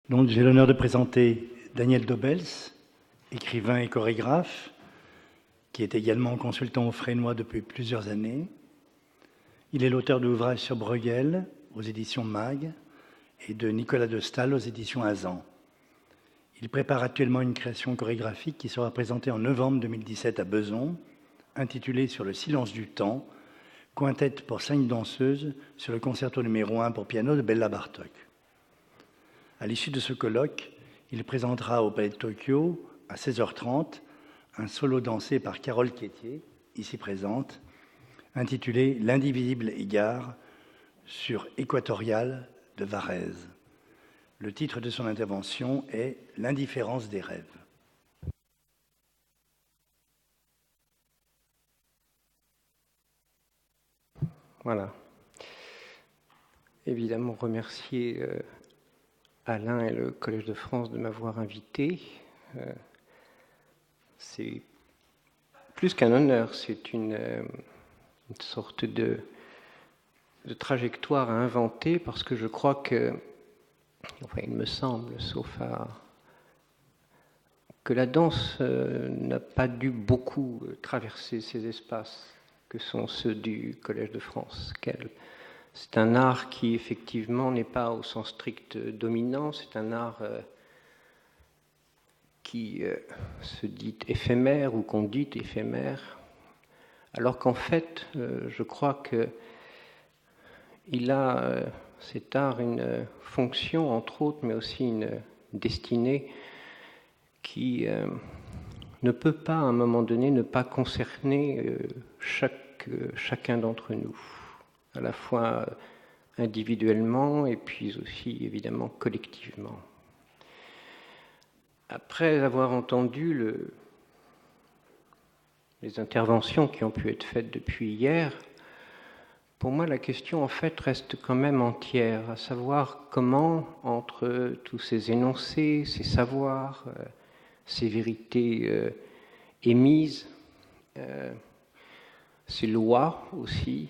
Donc, j'ai l'honneur de présenter Daniel Dobels, écrivain et chorégraphe, qui est également consultant au Fresnoy depuis plusieurs années. Il est l'auteur d'ouvrages sur Bruegel aux éditions MAG et de Nicolas de Staël aux éditions Azan. Il prépare actuellement une création chorégraphique qui sera présentée en novembre 2017 à Besançon, intitulée Sur le silence du temps, quintette pour 5 danseuses sur le concerto numéro 1 pour piano de Béla Bartók. À l'issue de ce colloque, il présentera au Palais de Tokyo, à 16h30, un solo dansé par Carole Quétier, ici présente, intitulé « L'indivisible égard » sur Équatorial de Varèse. Le titre de son intervention est « L'indifférence des rêves ». Voilà. Évidemment, remercier Alain et le Collège de France de m'avoir invité. C'est plus qu'un honneur, c'est une sorte de trajectoire à inventer, parce que je crois que, enfin il me semble, sauf que la danse n'a pas dû beaucoup traverser ces espaces que sont ceux du Collège de France. C'est un art qui, effectivement, n'est pas au sens strict dominant, c'est un art qui se dit éphémère ou qu'on dit éphémère, alors qu'en fait, je crois qu'il a, cet art, une fonction, entre autres, mais aussi une destinée qui ne peut pas, à un moment donné, ne pas concerner chacun d'entre nous, à la fois individuellement et puis aussi évidemment collectivement. Après avoir entendu les interventions qui ont pu être faites depuis hier, pour moi la question en fait reste quand même entière, à savoir comment, entre tous ces énoncés, ces savoirs, ces vérités émises, ces lois aussi,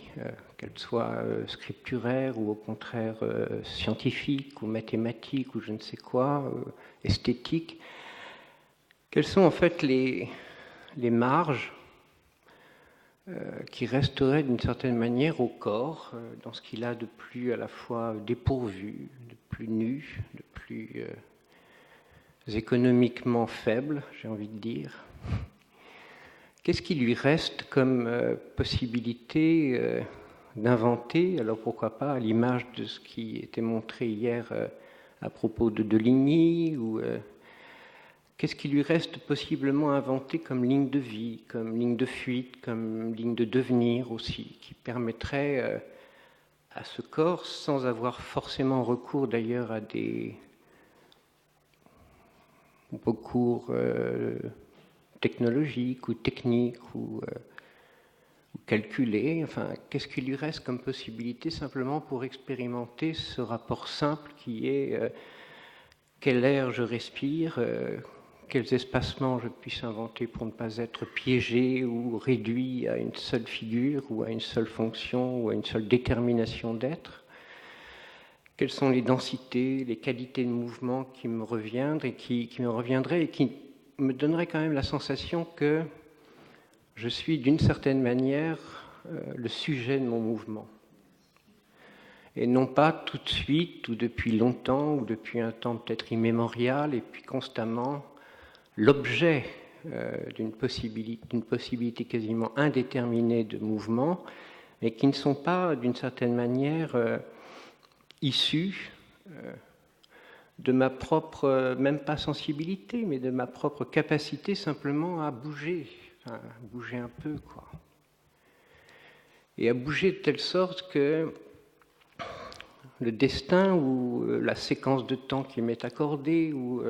qu'elles soient scripturaires ou au contraire scientifiques ou mathématiques ou je ne sais quoi, esthétiques, quelles sont en fait les marges qui resteraient d'une certaine manière au corps, dans ce qu'il a de plus à la fois dépourvu, de plus nu, de plus économiquement faible, j'ai envie de dire. Qu'est-ce qui lui reste comme possibilité d'inventer, alors pourquoi pas à l'image de ce qui était montré hier à propos de Deligny, ou qu'est-ce qui lui reste possiblement à inventer comme ligne de vie, comme ligne de fuite, comme ligne de devenir aussi, qui permettrait à ce corps, sans avoir forcément recours d'ailleurs à des recours technologiques ou techniques ou calculés, enfin, qu'est-ce qui lui reste comme possibilité simplement pour expérimenter ce rapport simple qui est quel air je respire, quels espacements je puisse inventer pour ne pas être piégé ou réduit à une seule figure ou à une seule fonction ou à une seule détermination d'être. Quelles sont les densités, les qualités de mouvement qui me reviendraient et qui me donneraient quand même la sensation que je suis d'une certaine manière le sujet de mon mouvement. Et non pas tout de suite, ou depuis longtemps, ou depuis un temps peut-être immémorial, et puis constamment l'objet d'une possibilité quasiment indéterminée de mouvement, mais qui ne sont pas d'une certaine manière issus de ma propre, même pas sensibilité, mais de ma propre capacité simplement à bouger, enfin, à bouger un peu, quoi. Et à bouger de telle sorte que le destin ou la séquence de temps qui m'est accordée ou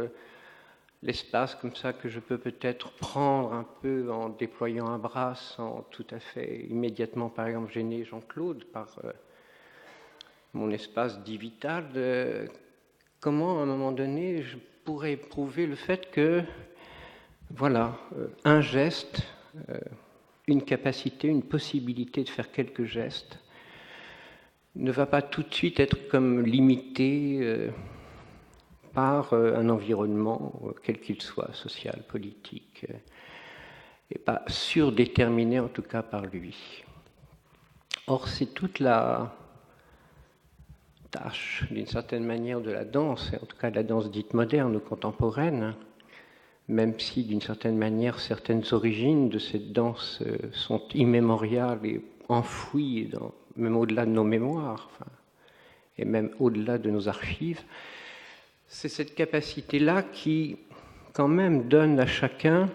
l'espace comme ça que je peux peut-être prendre un peu en déployant un bras sans tout à fait immédiatement, par exemple, gêner Jean-Claude par mon espace dit vital, comment à un moment donné je pourrais éprouver le fait que, voilà, un geste, une capacité, une possibilité de faire quelques gestes, ne va pas tout de suite être comme limité par un environnement, quel qu'il soit, social, politique, et pas surdéterminé en tout cas par lui. Or, c'est toute la tâche, d'une certaine manière, de la danse, et en tout cas de la danse dite moderne ou contemporaine, même si, d'une certaine manière, certaines origines de cette danse sont immémoriales et enfouies, même au-delà de nos mémoires, et même au-delà de nos archives, c'est cette capacité-là qui, quand même, donne à chacun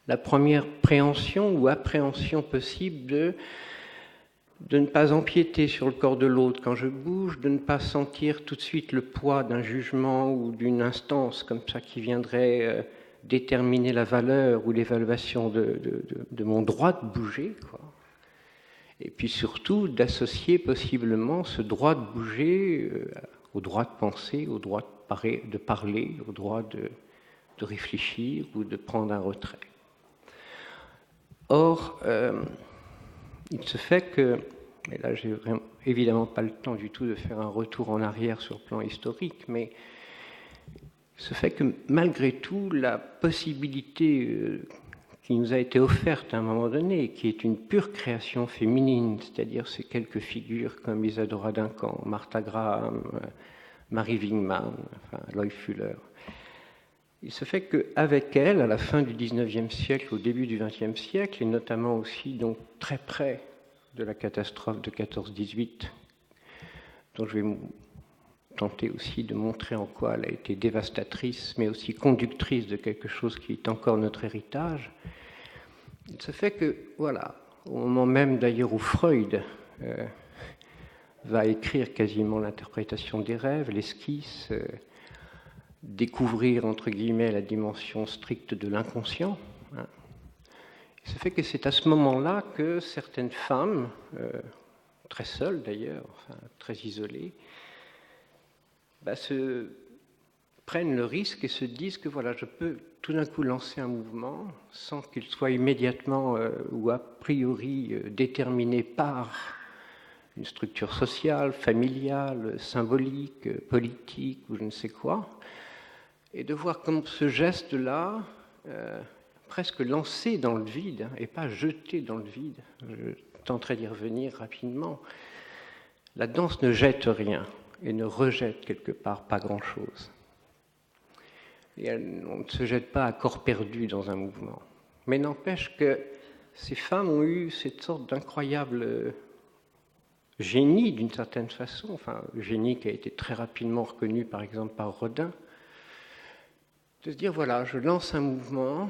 la première préhension ou appréhension possible de ne pas empiéter sur le corps de l'autre quand je bouge, de ne pas sentir tout de suite le poids d'un jugement ou d'une instance comme ça qui viendrait déterminer la valeur ou l'évaluation de mon droit de bouger, quoi. Et puis surtout d'associer possiblement ce droit de bouger au droit de penser, au droit de parler, au droit de réfléchir ou de prendre un retrait. Or, il se fait que, et là j'ai évidemment pas le temps du tout de faire un retour en arrière sur le plan historique, mais il se fait que malgré tout, la possibilité qui nous a été offerte à un moment donné, qui est une pure création féminine, c'est-à-dire ces quelques figures comme Isadora Duncan, Martha Graham, Marie Wingman, enfin, Loy Fuller, il se fait qu'avec elle, à la fin du XIXe siècle, au début du XXe siècle, et notamment aussi donc très près de la catastrophe de 14-18, dont je vais tenter aussi de montrer en quoi elle a été dévastatrice, mais aussi conductrice de quelque chose qui est encore notre héritage, il se fait que, voilà, au moment même d'ailleurs où Freud va écrire quasiment l'interprétation des rêves, l'esquisse, découvrir, entre guillemets, la dimension stricte de l'inconscient. Il se fait que c'est à ce moment-là que certaines femmes, très seules d'ailleurs, enfin, très isolées, se prennent le risque et se disent que voilà, je peux tout d'un coup lancer un mouvement sans qu'il soit immédiatement ou a priori déterminé par une structure sociale, familiale, symbolique, politique ou je ne sais quoi, et de voir comme ce geste-là, presque lancé dans le vide, et pas jeté dans le vide, je tenterai d'y revenir rapidement, la danse ne jette rien et ne rejette quelque part pas grand-chose. Et on ne se jette pas à corps perdu dans un mouvement. Mais n'empêche que ces femmes ont eu cette sorte d'incroyable génie, d'une certaine façon, enfin, génie qui a été très rapidement reconnu, par exemple, par Rodin, de se dire, voilà, je lance un mouvement,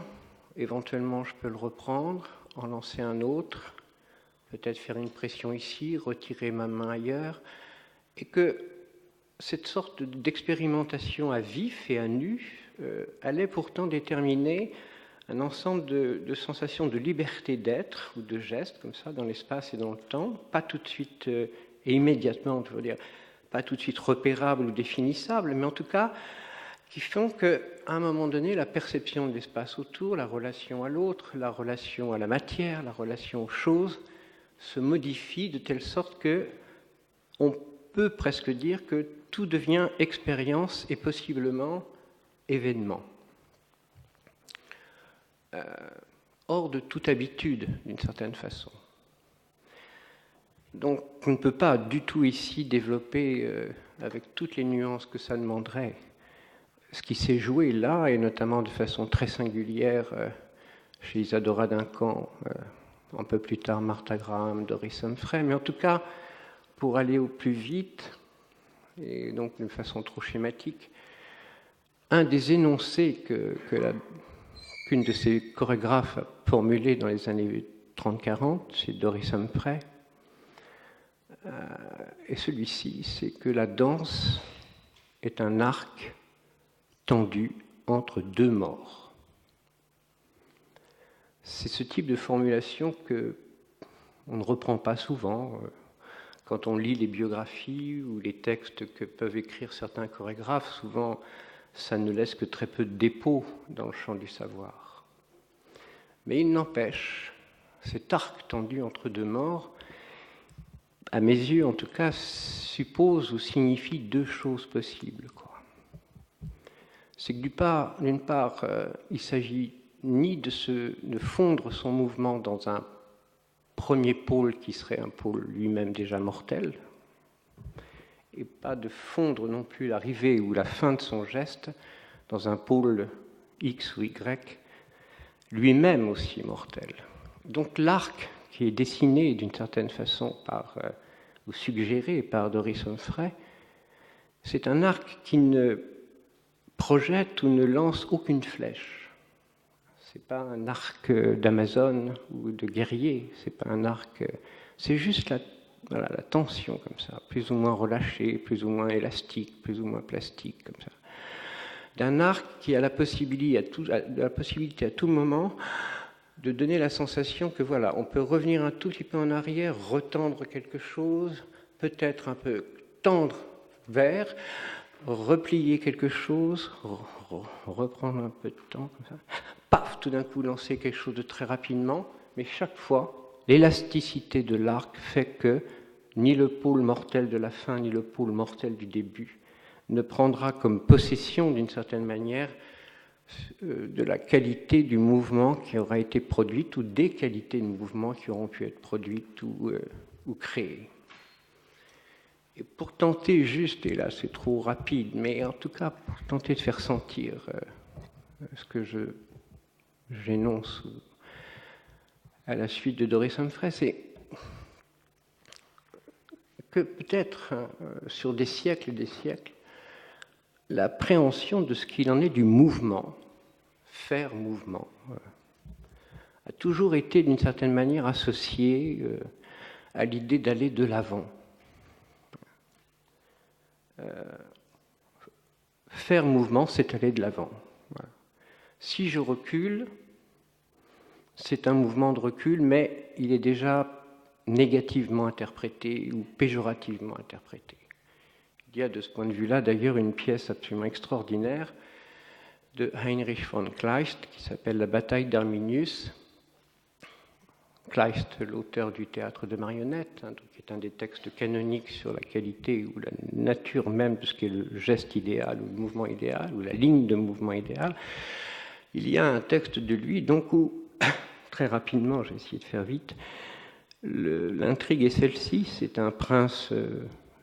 éventuellement je peux le reprendre, en lancer un autre, peut-être faire une pression ici, retirer ma main ailleurs, et que cette sorte d'expérimentation à vif et à nu allait pourtant déterminer un ensemble de sensations de liberté d'être ou de gestes comme ça dans l'espace et dans le temps, pas tout de suite et immédiatement, je veux dire, pas tout de suite repérables ou définissables, mais en tout cas qui font qu'à un moment donné, la perception de l'espace autour, la relation à l'autre, la relation à la matière, la relation aux choses se modifie de telle sorte que on peut presque dire que tout devient expérience et possiblement événement. Hors de toute habitude, d'une certaine façon. Donc, on ne peut pas du tout ici développer, avec toutes les nuances que ça demanderait, ce qui s'est joué là, et notamment de façon très singulière chez Isadora Duncan, un peu plus tard Martha Graham, Doris Humphrey, mais en tout cas, pour aller au plus vite, et donc d'une façon trop schématique, un des énoncés qu'une de ces chorégraphes a formulé dans les années 30-40, c'est Doris Humphrey, et celui-ci, c'est que la danse est un arc tendu entre deux morts. C'est ce type de formulation qu'on ne reprend pas souvent. Quand on lit les biographies ou les textes que peuvent écrire certains chorégraphes, souvent ça ne laisse que très peu de dépôt dans le champ du savoir. Mais il n'empêche, cet arc tendu entre deux morts, à mes yeux en tout cas, suppose ou signifie deux choses possibles, quoi. c'est que d'une part, il s'agit ni de fondre son mouvement dans un premier pôle qui serait un pôle lui-même déjà mortel, et pas de fondre non plus l'arrivée ou la fin de son geste dans un pôle X ou Y, lui-même aussi mortel. Donc l'arc qui est dessiné d'une certaine façon ou suggéré par Doris Humphrey, c'est un arc qui ne projette ou ne lance aucune flèche. C'est pas un arc d'Amazone ou de guerrier, c'est pas un arc, c'est juste la tension comme ça, plus ou moins relâchée, plus ou moins élastique, plus ou moins plastique comme ça. D'un arc qui a la possibilité à tout moment de donner la sensation que voilà, on peut revenir un tout petit peu en arrière, retendre quelque chose, peut-être un peu tendre vers, replier quelque chose, reprendre un peu de temps, comme ça, paf, tout d'un coup lancer quelque chose de très rapidement, mais chaque fois, l'élasticité de l'arc fait que ni le pôle mortel de la fin, ni le pôle mortel du début ne prendra comme possession, d'une certaine manière, de la qualité du mouvement qui aura été produite ou des qualités de mouvement qui auront pu être produites ou créées. Et pour tenter juste, et là c'est trop rapide, mais en tout cas pour tenter de faire sentir ce que j'énonce à la suite de Doris Humphrey, c'est que peut-être sur des siècles et des siècles, l'appréhension de ce qu'il en est du mouvement, faire mouvement, a toujours été d'une certaine manière associée à l'idée d'aller de l'avant. Faire mouvement, c'est aller de l'avant. Voilà. Si je recule, c'est un mouvement de recul, mais il est déjà négativement interprété ou péjorativement interprété. Il y a de ce point de vue-là d'ailleurs une pièce absolument extraordinaire de Heinrich von Kleist qui s'appelle La bataille d'Arminius. Kleist, l'auteur du théâtre de marionnettes, qui est un des textes canoniques sur la qualité ou la nature même de ce qu'est le geste idéal ou le mouvement idéal ou la ligne de mouvement idéal. Il y a un texte de lui donc où, très rapidement, j'ai essayé de faire vite, l'intrigue est celle-ci, c'est un prince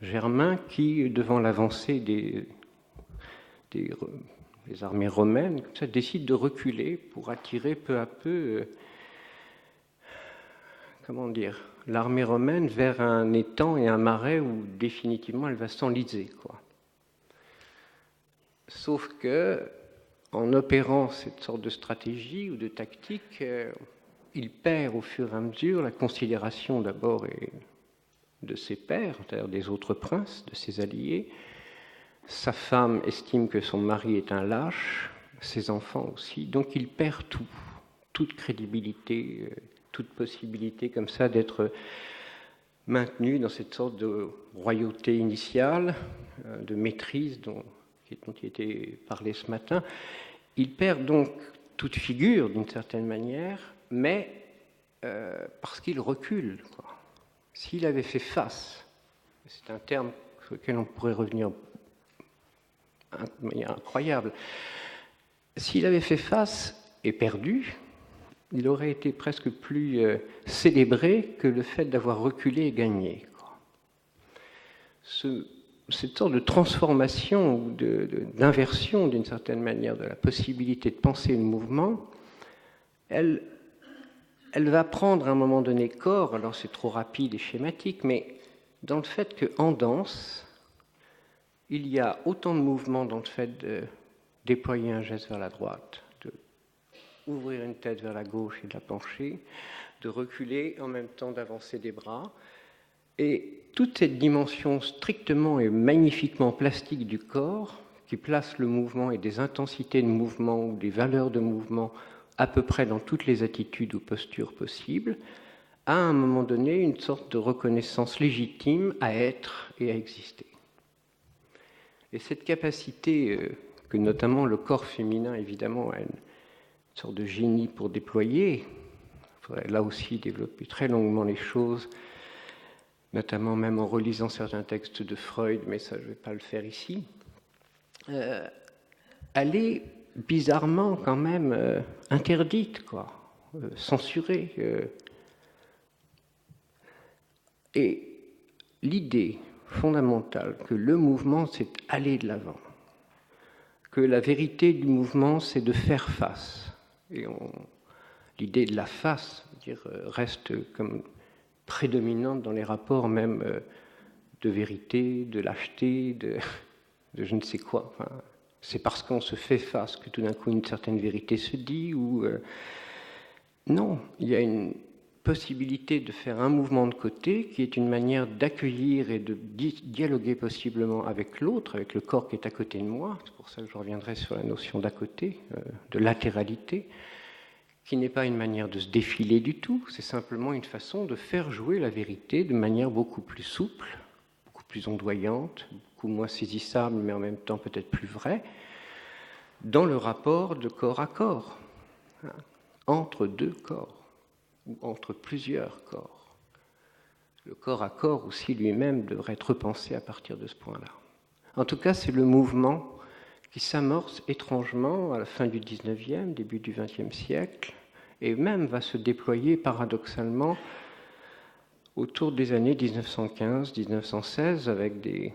germain qui, devant l'avancée des armées romaines, comme ça, décide de reculer pour attirer peu à peu l'armée romaine vers un étang et un marais où définitivement elle va s'enliser, quoi. Sauf que, en opérant cette sorte de stratégie ou de tactique, il perd au fur et à mesure la considération d'abord de ses pairs, c'est-à-dire des autres princes, de ses alliés. Sa femme estime que son mari est un lâche, ses enfants aussi, donc il perd tout, toute crédibilité, toute possibilité comme ça d'être maintenu dans cette sorte de royauté initiale, de maîtrise dont il était parlé ce matin. Il perd donc toute figure d'une certaine manière, mais parce qu'il recule, quoi. S'il avait fait face, c'est un terme sur lequel on pourrait revenir de manière incroyable, s'il avait fait face et perdu, il aurait été presque plus célébré que le fait d'avoir reculé et gagné, quoi. Cette sorte de transformation ou d'inversion d'une certaine manière de la possibilité de penser le mouvement, elle va prendre à un moment donné corps, alors c'est trop rapide et schématique, mais dans le fait qu'en danse, il y a autant de mouvements dans le fait de déployer un geste vers la droite, de ouvrir une tête vers la gauche et de la pencher, de reculer en même temps d'avancer des bras. Et toute cette dimension strictement et magnifiquement plastique du corps, qui place le mouvement et des intensités de mouvement ou des valeurs de mouvement à peu près dans toutes les attitudes ou postures possibles, a à un moment donné une sorte de reconnaissance légitime à être et à exister. Et cette capacité que notamment le corps féminin, évidemment, a une sorte de génie pour déployer, il faudrait là aussi développer très longuement les choses, notamment même en relisant certains textes de Freud, mais ça je ne vais pas le faire ici, elle est bizarrement quand même interdite, quoi, censurée. Et l'idée fondamentale que le mouvement, c'est aller de l'avant, que la vérité du mouvement, c'est de faire face. Et l'idée de la face, reste comme prédominante dans les rapports même de vérité, de lâcheté, de je ne sais quoi. Enfin, c'est parce qu'on se fait face que tout d'un coup une certaine vérité se dit, ou non, il y a une possibilité de faire un mouvement de côté qui est une manière d'accueillir et de dialoguer possiblement avec l'autre, avec le corps qui est à côté de moi. C'est pour ça que je reviendrai sur la notion d'à côté, de latéralité, qui n'est pas une manière de se défiler du tout, c'est simplement une façon de faire jouer la vérité de manière beaucoup plus souple, beaucoup plus ondoyante, beaucoup moins saisissable, mais en même temps peut-être plus vraie, dans le rapport de corps à corps, entre deux corps, ou entre plusieurs corps. Le corps à corps aussi lui-même devrait être repensé à partir de ce point-là. En tout cas, c'est le mouvement qui s'amorce étrangement à la fin du XIXe, début du XXe siècle, et même va se déployer paradoxalement autour des années 1915-1916, avec des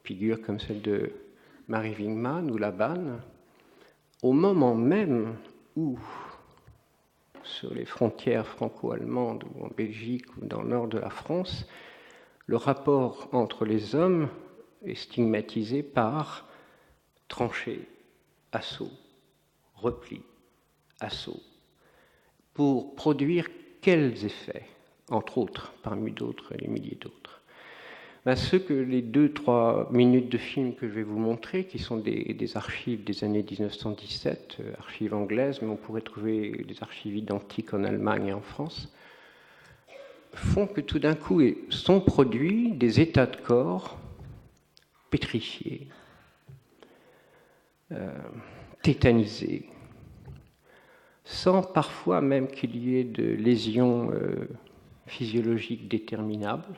figures comme celle de Marie Wingman ou Laban, au moment même où, sur les frontières franco-allemandes ou en Belgique ou dans le nord de la France, le rapport entre les hommes est stigmatisé par tranchée, assaut, repli, assaut, pour produire quels effets, entre autres, parmi d'autres, les milliers d'autres. Ceux que les 2-3 minutes de film que je vais vous montrer, qui sont des archives des années 1917, archives anglaises, mais on pourrait trouver des archives identiques en Allemagne et en France, font que tout d'un coup sont produits des états de corps pétrifiés, tétanisés, sans parfois même qu'il y ait de lésions physiologiques déterminables,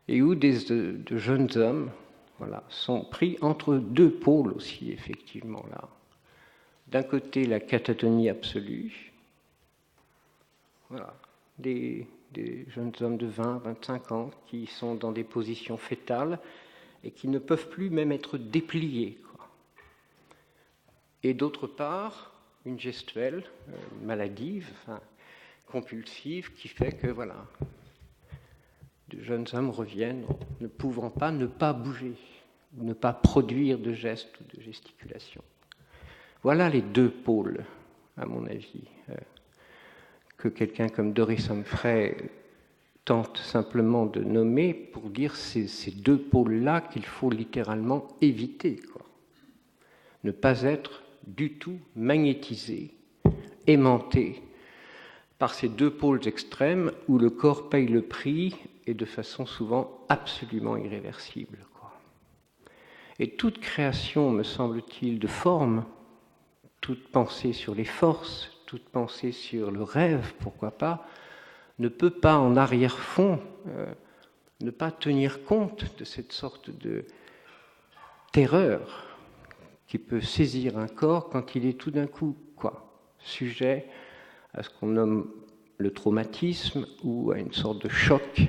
et où de jeunes hommes sont pris entre deux pôles aussi, effectivement, là. D'un côté, la catatonie absolue, des jeunes hommes de 20, 25 ans qui sont dans des positions fétales et qui ne peuvent plus même être dépliés, quoi. Et d'autre part, une gestuelle maladive, compulsive, qui fait que, de jeunes hommes reviennent ne pouvant pas ne pas bouger, ne pas produire de gestes ou de gesticulations. Voilà les deux pôles, à mon avis, que quelqu'un comme Doris Humphrey tente simplement de nommer pour dire ces deux pôles-là qu'il faut littéralement éviter, quoi. Ne pas être du tout magnétisé, aimanté par ces deux pôles extrêmes où le corps paye le prix et de façon souvent absolument irréversible, quoi. Et toute création, me semble-t-il, de forme, toute pensée sur les forces, toute pensée sur le rêve, pourquoi pas, ne peut pas en arrière-fond ne pas tenir compte de cette sorte de terreur qui peut saisir un corps quand il est tout d'un coup sujet à ce qu'on nomme le traumatisme ou à une sorte de choc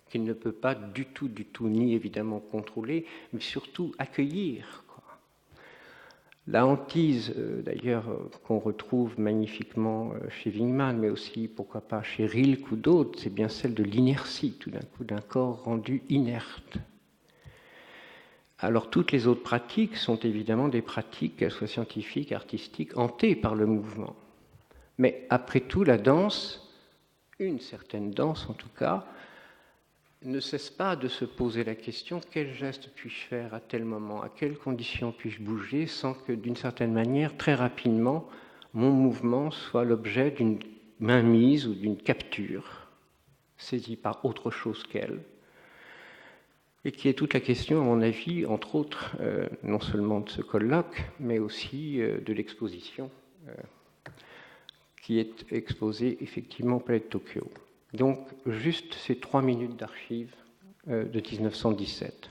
qu'il ne peut pas du tout, ni évidemment contrôler, mais surtout accueillir, quoi. La hantise, d'ailleurs, qu'on retrouve magnifiquement chez Wingman, mais aussi, pourquoi pas, chez Rilke ou d'autres, c'est bien celle de l'inertie, tout d'un coup, d'un corps rendu inerte. Alors, toutes les autres pratiques sont évidemment des pratiques, qu'elles soient scientifiques, artistiques, hantées par le mouvement. Mais après tout, la danse, une certaine danse en tout cas, ne cesse pas de se poser la question « quel geste puis-je faire à tel moment ? À quelles conditions puis-je bouger ?» sans que, d'une certaine manière, très rapidement, mon mouvement soit l'objet d'une mainmise ou d'une capture, saisie par autre chose qu'elle, et qui est toute la question, à mon avis, entre autres, non seulement de ce colloque, mais aussi de l'exposition qui est exposée effectivement au Palais de Tokyo. Donc, juste ces 3 minutes d'archives de 1917.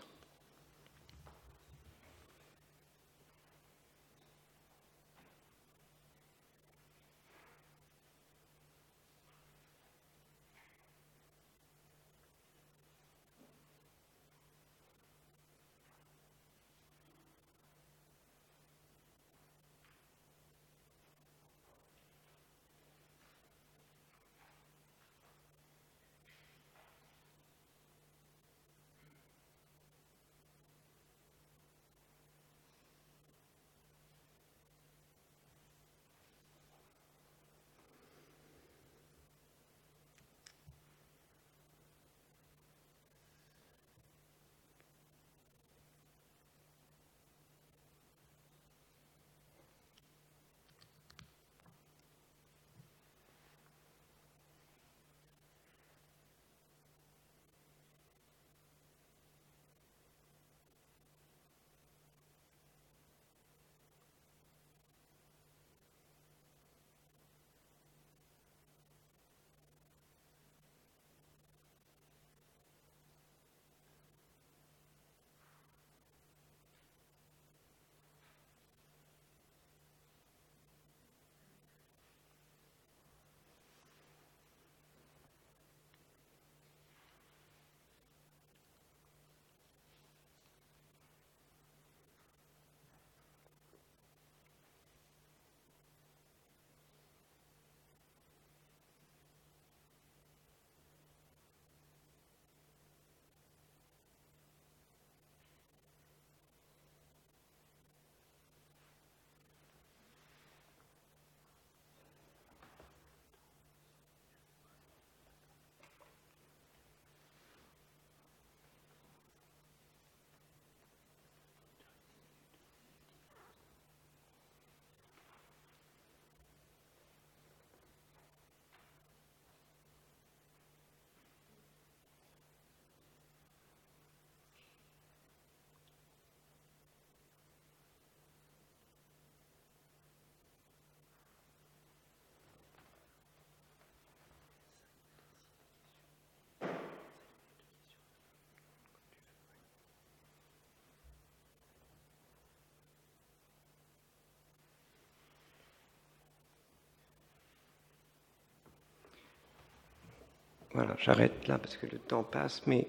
voilà, j'arrête là parce que le temps passe, mais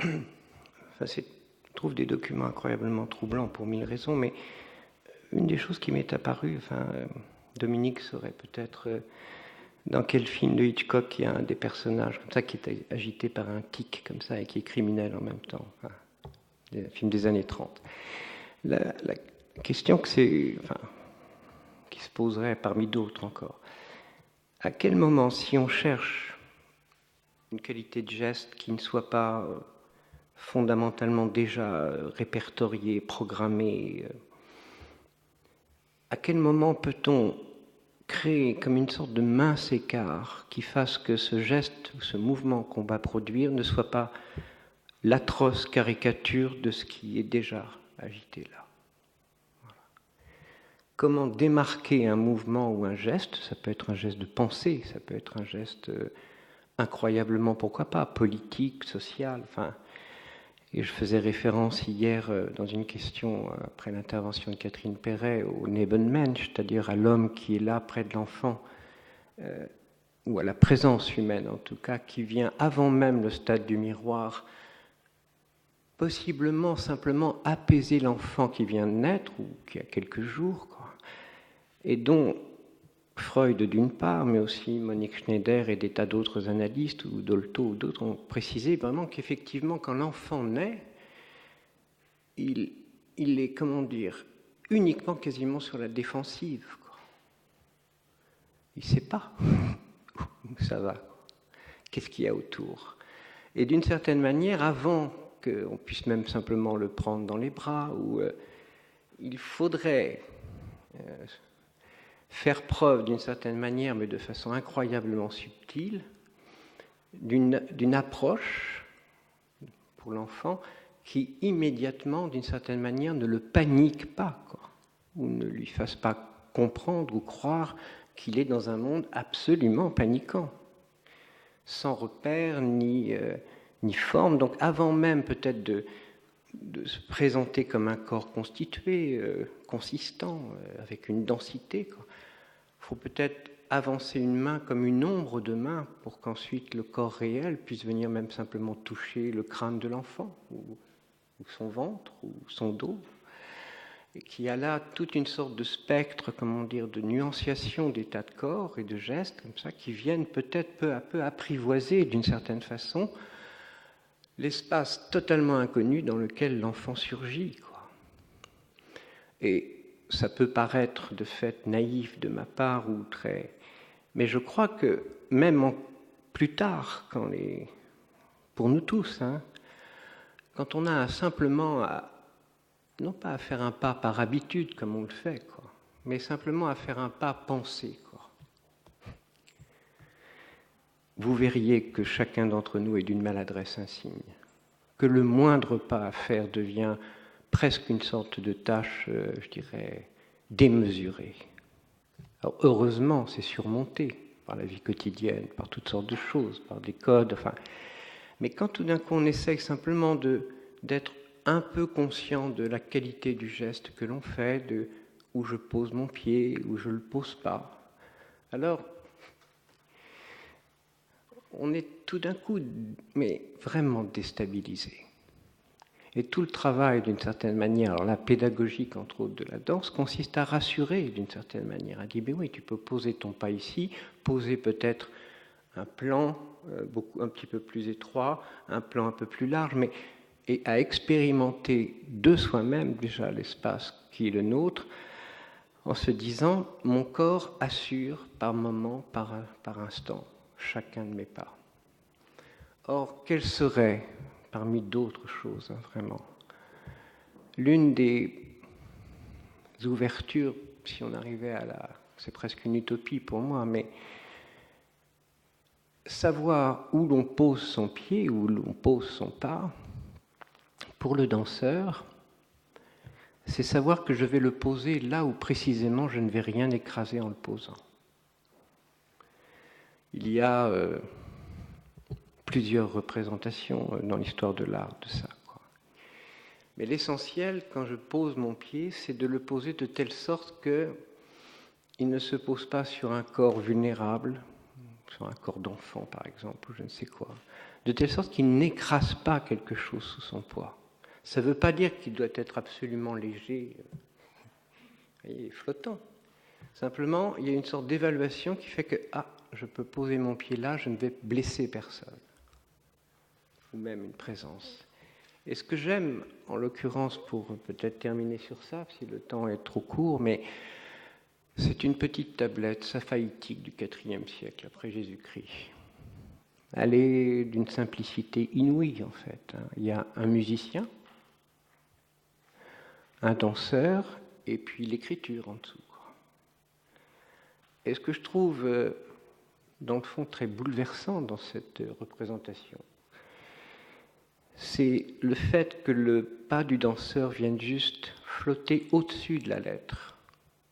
enfin, je trouve des documents incroyablement troublants pour mille raisons, mais une des choses qui m'est apparue, enfin, Dominique saurait peut-être dans quel film de Hitchcock il y a un des personnages comme ça qui est agité par un tic comme ça et qui est criminel en même temps. Enfin, un film des années 30. La question qui se poserait parmi d'autres encore, à quel moment, si on cherche une qualité de geste qui ne soit pas fondamentalement déjà répertoriée, programmée, à quel moment peut-on créer comme une sorte de mince écart qui fasse que ce geste ou ce mouvement qu'on va produire ne soit pas l'atroce caricature de ce qui est déjà agité là. Voilà. Comment démarquer un mouvement ou un geste? Ça peut être un geste de pensée, ça peut être un geste incroyablement, pourquoi pas, politique, social, enfin. Et je faisais référence hier dans une question après l'intervention de Catherine Perret au Nebenmensch, c'est-à-dire à l'homme qui est là près de l'enfant, ou à la présence humaine en tout cas, qui vient avant même le stade du miroir, possiblement simplement apaiser l'enfant qui vient de naître ou qui a quelques jours, quoi, et dont Freud d'une part, mais aussi Monique Schneider et des tas d'autres analystes, ou Dolto ou d'autres, ont précisé vraiment qu'effectivement, quand l'enfant naît, il est, comment dire, uniquement quasiment sur la défensive, quoi. Il ne sait pas où ça va, qu'est-ce qu'il y a autour. Et d'une certaine manière, avant qu'on puisse même simplement le prendre dans les bras, il faudrait faire preuve d'une certaine manière, mais de façon incroyablement subtile, d'une approche pour l'enfant qui immédiatement, d'une certaine manière, ne le panique pas, quoi, ou ne lui fasse pas comprendre ou croire qu'il est dans un monde absolument paniquant, sans repère ni forme. Donc avant même peut-être de se présenter comme un corps constitué, consistant, avec une densité, quoi, il faut peut-être avancer une main comme une ombre de main pour qu'ensuite le corps réel puisse venir même simplement toucher le crâne de l'enfant, ou son ventre, ou son dos, et qu'il y a là toute une sorte de spectre, comment dire, de nuanciation d'état de corps et de gestes comme ça, qui viennent peut-être peu à peu apprivoiser d'une certaine façon l'espace totalement inconnu dans lequel l'enfant surgit, quoi. Et ça peut paraître de fait naïf de ma part ou très... Mais je crois que même plus tard, pour nous tous, hein, quand on a simplement non pas à faire un pas par habitude comme on le fait, quoi, mais simplement à faire un pas pensé, quoi, vous verriez que chacun d'entre nous est d'une maladresse insigne, que le moindre pas à faire devient presque une sorte de tâche, je dirais, démesurée. Alors heureusement, c'est surmonté par la vie quotidienne, par toutes sortes de choses, par des codes, enfin. Mais quand tout d'un coup on essaye simplement d'être un peu conscient de la qualité du geste que l'on fait, de où je pose mon pied, où je ne le pose pas, alors on est tout d'un coup, mais vraiment déstabilisé. Et tout le travail, d'une certaine manière, alors la pédagogique entre autres de la danse, consiste à rassurer d'une certaine manière, à dire, mais oui, tu peux poser ton pas ici, poser peut-être un plan un petit peu plus étroit, un plan un peu plus large, et à expérimenter de soi-même déjà l'espace qui est le nôtre, en se disant, mon corps assure par moment, par instant, chacun de mes pas. Or, quelle serait, parmi d'autres choses, hein, vraiment, l'une des ouvertures, si on arrivait c'est presque une utopie pour moi, mais savoir où l'on pose son pied, où l'on pose son pas, pour le danseur, c'est savoir que je vais le poser là où précisément je ne vais rien écraser en le posant. Il y a plusieurs représentations dans l'histoire de l'art de ça, quoi. Mais l'essentiel, quand je pose mon pied, c'est de le poser de telle sorte qu'il ne se pose pas sur un corps vulnérable, sur un corps d'enfant par exemple, ou je ne sais quoi, de telle sorte qu'il n'écrase pas quelque chose sous son poids. Ça ne veut pas dire qu'il doit être absolument léger et flottant. Simplement, il y a une sorte d'évaluation qui fait que je peux poser mon pied là, je ne vais blesser personne, ou même une présence. Et ce que j'aime, en l'occurrence, pour peut-être terminer sur ça, si le temps est trop court, mais c'est une petite tablette saphaïtique du IVe siècle après Jésus-Christ. Elle est d'une simplicité inouïe, en fait. Il y a un musicien, un danseur, et puis l'écriture en dessous. Et ce que je trouve, dans le fond, très bouleversant dans cette représentation, c'est le fait que le pas du danseur vienne juste flotter au-dessus de la lettre,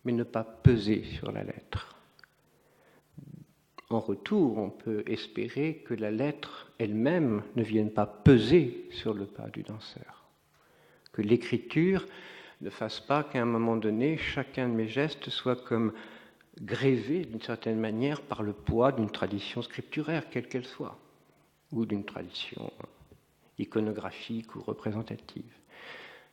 mais ne pas peser sur la lettre. En retour, on peut espérer que la lettre elle-même ne vienne pas peser sur le pas du danseur, que l'écriture ne fasse pas qu'à un moment donné, chacun de mes gestes soit comme grévé d'une certaine manière par le poids d'une tradition scripturaire, quelle qu'elle soit, ou d'une tradition iconographique ou représentative.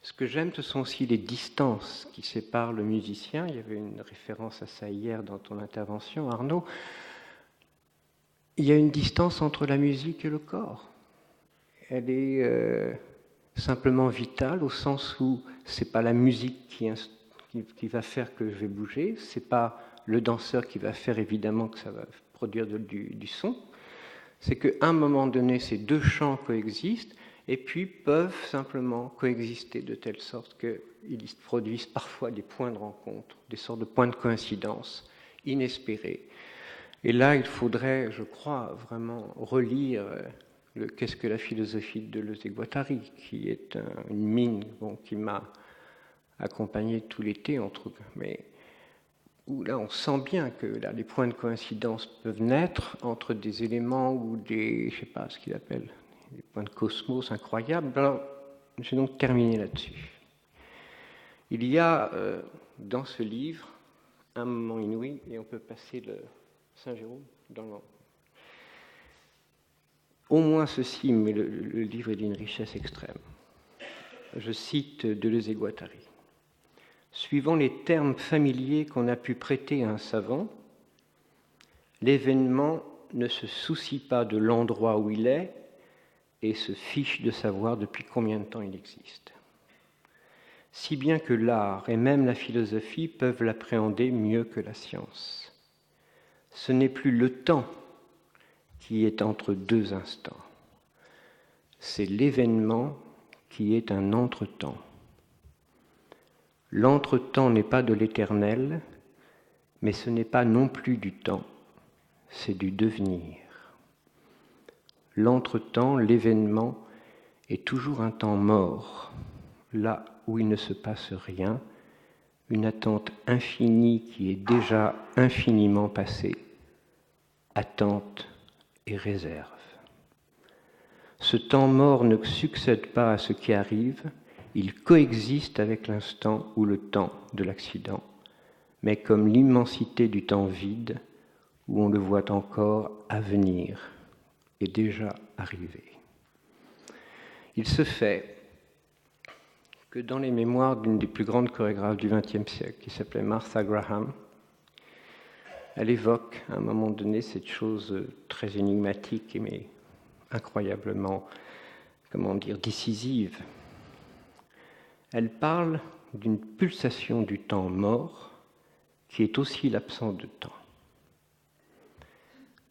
Ce que j'aime, ce sont aussi les distances qui séparent le musicien. Il y avait une référence à ça hier dans ton intervention, Arnaud. Il y a une distance entre la musique et le corps. Elle est simplement vitale au sens où c'est pas la musique qui va faire que je vais bouger, c'est pas le danseur qui va faire évidemment que ça va produire du son. C'est qu'à un moment donné, ces deux champs coexistent et puis peuvent simplement coexister de telle sorte qu'ils produisent parfois des points de rencontre, des sortes de points de coïncidence inespérés. Et là, il faudrait, je crois, vraiment relire Qu'est-ce que la philosophie de Deleuze et Guattari, qui est une mine qui m'a accompagné tout l'été, mais où là, on sent bien que là, les points de coïncidence peuvent naître entre des éléments ou des, je ne sais pas ce qu'il appelle, des points de cosmos incroyables. Alors, je vais donc terminer là-dessus. Il y a dans ce livre un moment inouï, et on peut passer le Saint-Jérôme dans au moins ceci, mais le livre est d'une richesse extrême. Je cite Deleuze et Guattari. Suivant les termes familiers qu'on a pu prêter à un savant, l'événement ne se soucie pas de l'endroit où il est et se fiche de savoir depuis combien de temps il existe. Si bien que l'art et même la philosophie peuvent l'appréhender mieux que la science. Ce n'est plus le temps qui est entre deux instants. C'est l'événement qui est un entretemps. L'entretemps n'est pas de l'éternel, mais ce n'est pas non plus du temps, c'est du devenir. L'entretemps, l'événement, est toujours un temps mort, là où il ne se passe rien, une attente infinie qui est déjà infiniment passée, attente et réserve. Ce temps mort ne succède pas à ce qui arrive, il coexiste avec l'instant ou le temps de l'accident, mais comme l'immensité du temps vide, où on le voit encore à venir et déjà arrivé. Il se fait que dans les mémoires d'une des plus grandes chorégraphes du XXe siècle, qui s'appelait Martha Graham, elle évoque à un moment donné cette chose très énigmatique mais incroyablement, décisive. Elle parle d'une pulsation du temps mort qui est aussi l'absence de temps.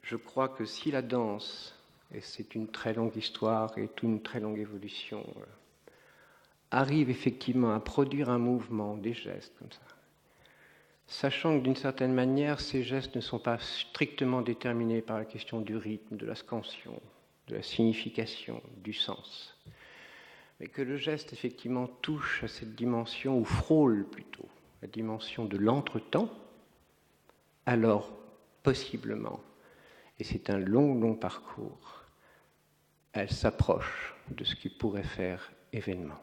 Je crois que si la danse, et c'est une très longue histoire et une très longue évolution, arrive effectivement à produire un mouvement, des gestes comme ça, sachant que d'une certaine manière, ces gestes ne sont pas strictement déterminés par la question du rythme, de la scansion, de la signification, du sens, mais que le geste effectivement touche à cette dimension, ou frôle plutôt, la dimension de l'entretemps, alors possiblement, et c'est un long parcours, elle s'approche de ce qui pourrait faire événement.